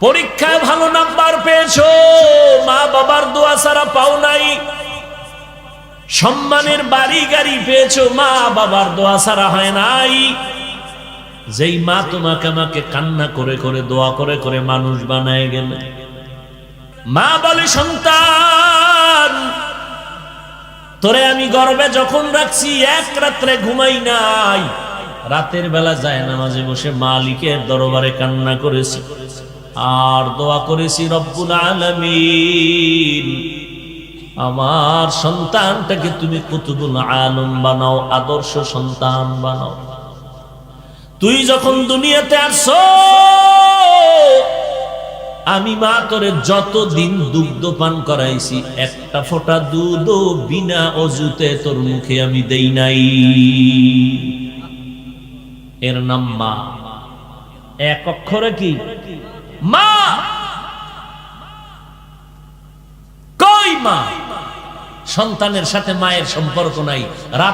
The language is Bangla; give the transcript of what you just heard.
পরীক্ষায় ভালো নাম্বার পেয়েছো, মা বাবার দোয়া ছাড়া পাও নাই। সম্মানের বাড়ি গাড়ি পেয়েছো, মা বাবার দোয়া ছাড়া হয় নাই। যেই মা তোমাকে আমাকে কান্না করে করে দোয়া করে করে মানুষ বানায় গেলে, মা বলে সন্তান তোরে আমি গর্বে যখন রাখছি এক রাত্রে ঘুমাই নাই, রাতের বেলা যায় নামাজে বসে মালিকের দরবারে কান্না করেছি আর দোয়া করেছি, রব্বুল আলামিন আমার সন্তানটাকে তুমি কুতুবুল আলম বানাও, আদর্শ সন্তান বানাও। তুই যখন দুনিয়াতে আসছো আমি মা তোরে যতদিন দুগ্ধ পান করাইছি একটা ফোঁটা দুধও বিনা অজুতে তোর মুখে আমি দেই নাই। এর নাম মা, এক অক্ষরে কি মা। কই মা? সন্তানের সাথে মায়ের সম্পর্ক নাই। রাত